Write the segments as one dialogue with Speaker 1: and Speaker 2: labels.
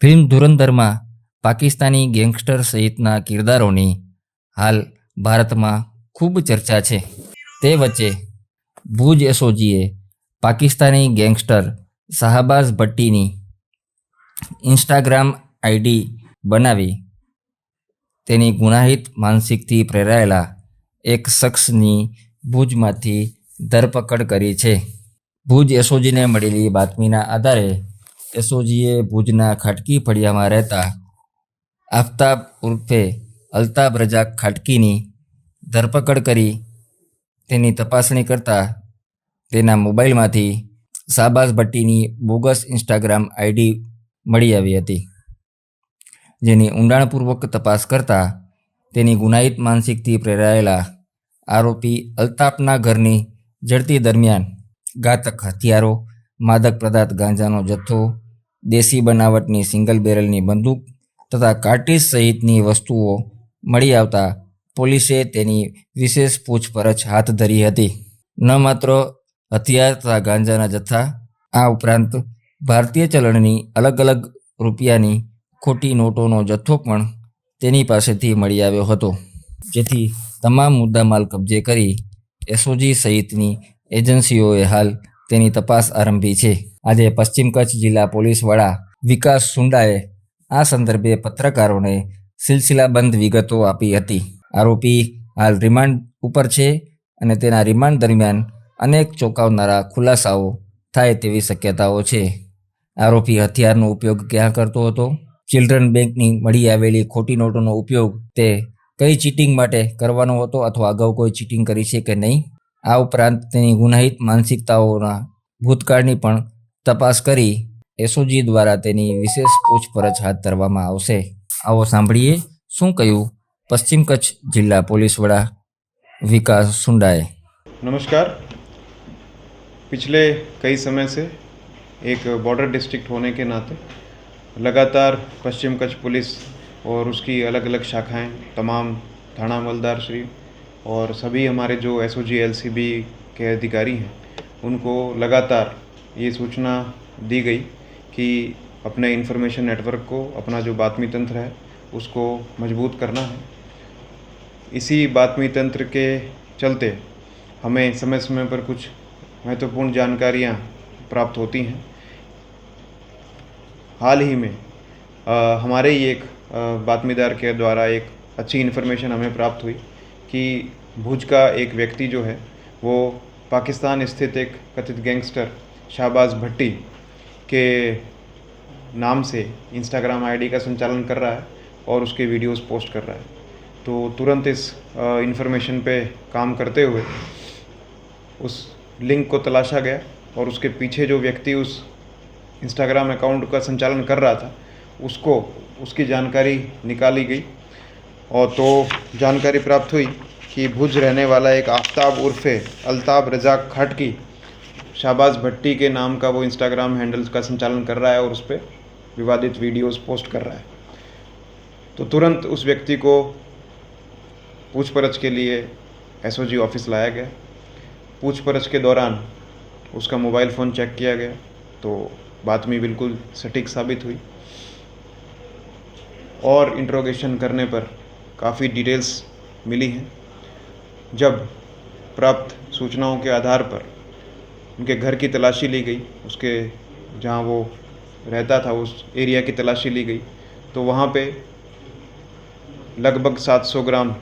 Speaker 1: Film ધુરંધરમાં Pakistani gangster સહિતના કિરદારોની હાલ ભારતમાં ખૂબ ચર્ચા છે. તે વચ્ચે ભુજ એસઓજીએ પાકિસ્તાની ગેંગસ્ટર શાહબાઝ ભટ્ટીની ઇન્સ્ટાગ્રામ આઈડી બનાવી તેની ગુનાહિત માનસિકથી પ્રેરાયેલા એક શખ્સની ભુજમાંથી ધરપકડ કરી છે. ભુજ એસઓજીને મળેલી બાતમીના આધારે એસઓજીએ ભુજના ખાટકી ફળિયામાં રહેતા આફતાબ ઉર્ફે અલ્તાબ રજાક ખાટકીની ધરપકડ કરી તેની તપાસણી કરતા તેના મોબાઈલમાંથી શાહબાઝ ભટ્ટીની બોગસ ઇન્સ્ટાગ્રામ આઈડી મળી આવી હતી, જેની ઊંડાણપૂર્વક તપાસ કરતા તેની ગુનાહિત માનસિકથી પ્રેરાયેલા આરોપી અલ્તાફના ઘરની ઝડપી દરમિયાન ઘાતક હથિયારો, માદક પદાર્થ ગાંજાનો જથ્થો, દેશી બનાવટની સિંગલ બેરલની બંદૂક તથા કાર્ટ્રીજ સહિતની વસ્તુઓ મળી આવતા પોલીસે તેની વિશેષ પૂછપરછ હાથ ધરી હતી. ન માત્ર હથિયાર તથા ગાંજાના જથ્થા, આ ઉપરાંત ભારતીય ચલણની અલગ અલગ રૂપિયાની ખોટી નોટોનો જથ્થો પણ તેની પાસેથી મળી આવ્યો હતો, જેથી તમામ મુદ્દામાલ કબજે કરી એસઓજી સહિતની એજન્સીઓએ હાલ તેની તપાસ આરંભી છે. આજે પશ્ચિમ કચ્છ જિલ્લા પોલીસ વડા વિકાસ સુંડાએ આ સંદર્ભે પત્રકારોને સિલસિલાબંધ વિગતો આપી હતી. આરોપી હાલ રિમાન્ડ ઉપર છે અને તેના રિમાન્ડ દરમિયાન અનેક ચોંકાવનારા ખુલાસાઓ થાય તેવી શક્યતાઓ છે. આરોપી હથિયારનો ઉપયોગ ક્યાં કરતો હતો, ચિલ્ડ્રન બેંકની મળી આવેલી ખોટી નોટોનો ઉપયોગ તે કઈ ચીટિંગ માટે કરવાનો હતો અથવા અગાઉ કોઈ ચીટિંગ કરી છે કે નહીં, આ ઉપરાંત તેની ગુનાહિત માનસિકતાઓના ભૂતકાળની પણ તપાસ કરી એસઓજી દ્વારા તેની વિશેષ પૂછપરછ હાથ ધરવામાં આવશે. આવો સાંભળીએ શું કહ્યું પશ્ચિમ કચ્છ જિલ્લા પોલીસ વડા विकास सुंडाए।
Speaker 2: नमस्कार। पिछले कई समय से एक बॉर्डर डिस्ट्रिक्ट होने के नाते लगातार पश्चिम कच्छ पुलिस और उसकी अलग अलग शाखाएं, तमाम थाना हवलदार श्री और सभी हमारे जो एसओजी एलसीबी के अधिकारी हैं, उनको लगातार ये सूचना दी गई कि अपने इंफॉर्मेशन नेटवर्क को, अपना जो बातमी तंत्र है उसको मजबूत करना है। इसी बातमी तंत्र के चलते हमें समय समय पर कुछ महत्वपूर्ण जानकारियाँ प्राप्त होती हैं। हाल ही में हमारे ही एक बातमीदार के द्वारा एक अच्छी इन्फॉर्मेशन हमें प्राप्त हुई कि भुज का एक व्यक्ति जो है वो पाकिस्तान स्थित एक कथित गैंगस्टर शाहबाज़ भट्टी के नाम से इंस्टाग्राम आईडी का संचालन कर रहा है और उसके वीडियोस पोस्ट कर रहा है। तो तुरंत इस इन्फॉर्मेशन पे काम करते हुए उस लिंक को तलाशा गया और उसके पीछे जो व्यक्ति उस इंस्टाग्राम अकाउंट का संचालन कर रहा था उसकी जानकारी निकाली गई और तो जानकारी प्राप्त हुई कि भुज रहने वाला एक आफताब उर्फे अल्ताब रजाक खाटकी शाहबाज़ भट्टी के नाम का वो इंस्टाग्राम हैंडल्स का संचालन कर रहा है और उस पर विवादित वीडियोस पोस्ट कर रहा है। तो तुरंत उस व्यक्ति को पूछपरछ के लिए एसओजी ऑफिस लाया गया। पूछपरछ के दौरान उसका मोबाइल फ़ोन चेक किया गया तो बातमी बिल्कुल सटीक साबित हुई और इंट्रोगेशन करने पर काफ़ी डिटेल्स मिली हैं। जब प्राप्त सूचनाओं के आधार पर उनके घर की तलाशी ली गई, उसके जहाँ वो रहता था उस एरिया की तलाशी ली गई, तो वहाँ पे लगभग 700 ग्राम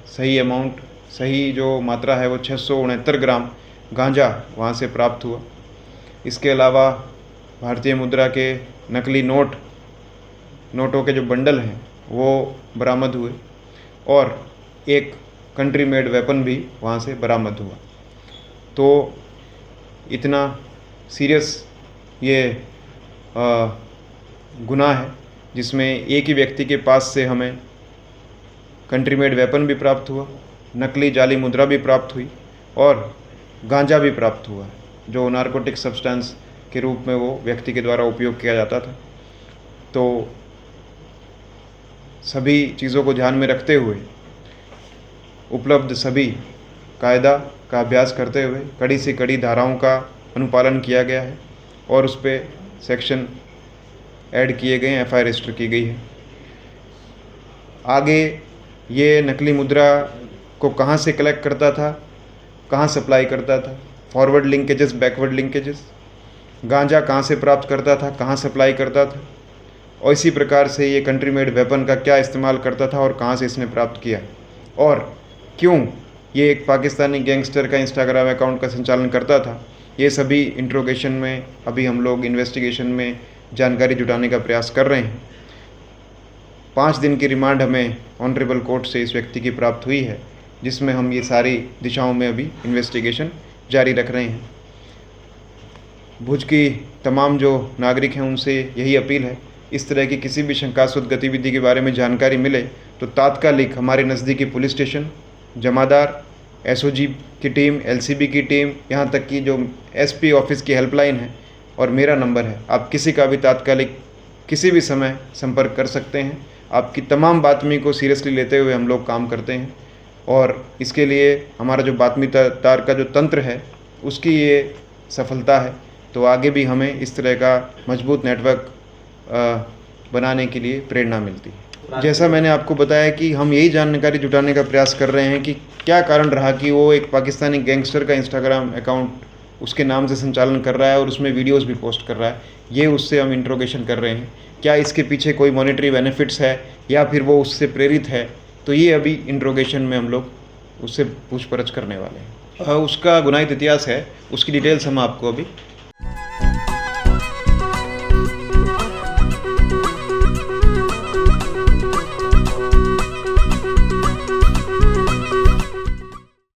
Speaker 2: सही अमाउंट, सही जो मात्रा है वो 669 ग्राम गांजा वहाँ से प्राप्त हुआ। इसके अलावा भारतीय मुद्रा के नकली नोटों के जो बंडल हैं वो बरामद हुए और एक कंट्री मेड वेपन भी वहाँ से बरामद हुआ। तो इतना सीरियस ये गुनाह है जिसमें एक ही व्यक्ति के पास से हमें कंट्री मेड वेपन भी प्राप्त हुआ, नकली जाली मुद्रा भी प्राप्त हुई और गांजा भी प्राप्त हुआ, जो नारकोटिक सब्सटेंस के रूप में वो व्यक्ति के द्वारा उपयोग किया जाता था। तो सभी चीज़ों को ध्यान में रखते हुए उपलब्ध सभी कायदा का अभ्यास करते हुए कड़ी से कड़ी धाराओं का अनुपालन किया गया है और उस पर सेक्शन ऐड किए गए हैं, FIR रजिस्टर की गई है। आगे ये नकली मुद्रा को कहाँ से कलेक्ट करता था, कहाँ सप्लाई करता था, फॉरवर्ड लिंकेजेस, बैकवर्ड लिंकेजेस, गांजा कहाँ से प्राप्त करता था, कहाँ सप्लाई करता था, और इसी प्रकार से ये कंट्री मेड वेपन का क्या इस्तेमाल करता था और कहाँ से इसने प्राप्त किया, और क्यों ये एक पाकिस्तानी गैंगस्टर का इंस्टाग्राम अकाउंट का संचालन करता था, ये सभी इंट्रोगेशन में अभी हम लोग इन्वेस्टिगेशन में जानकारी जुटाने का प्रयास कर रहे हैं। 5 दिन की रिमांड हमें ऑनरेबल कोर्ट से इस व्यक्ति की प्राप्त हुई है, जिसमें हम ये सारी दिशाओं में अभी इन्वेस्टिगेशन जारी रख रहे हैं। भुज की तमाम जो नागरिक हैं उनसे यही अपील है, इस तरह की किसी भी शंकास्पद गतिविधि के बारे में जानकारी मिले तो तात्कालिक हमारे नज़दीकी पुलिस स्टेशन, जमादार, SOG की टीम, LCB की टीम, यहाँ तक कि जो SP ऑफिस की हेल्पलाइन है और मेरा नंबर है, आप किसी का भी तात्कालिक किसी भी समय संपर्क कर सकते हैं। आपकी तमाम बातमी को सीरियसली लेते हुए हम लोग काम करते हैं, और इसके लिए हमारा जो बातमीदार का जो तंत्र है उसकी ये सफलता है। तो आगे भी हमें इस तरह का मजबूत नेटवर्क बनाने के लिए प्रेरणा मिलती है। जैसा मैंने आपको बताया कि हम यही जानकारी जुटाने का प्रयास कर रहे हैं कि क्या कारण रहा कि वो एक पाकिस्तानी गैंगस्टर का इंस्टाग्राम अकाउंट उसके नाम से संचालन कर रहा है और उसमें वीडियोस भी पोस्ट कर रहा है। ये उससे हम इंट्रोगेशन कर रहे हैं, क्या इसके पीछे कोई मॉनेटरी बेनिफिट्स है या फिर वो उससे प्रेरित है, तो ये अभी इंट्रोगेशन में हम लोग उससे पूछपरछ करने वाले हैं। उसका गुनाहित इतिहास है, उसकी डिटेल्स हम आपको अभी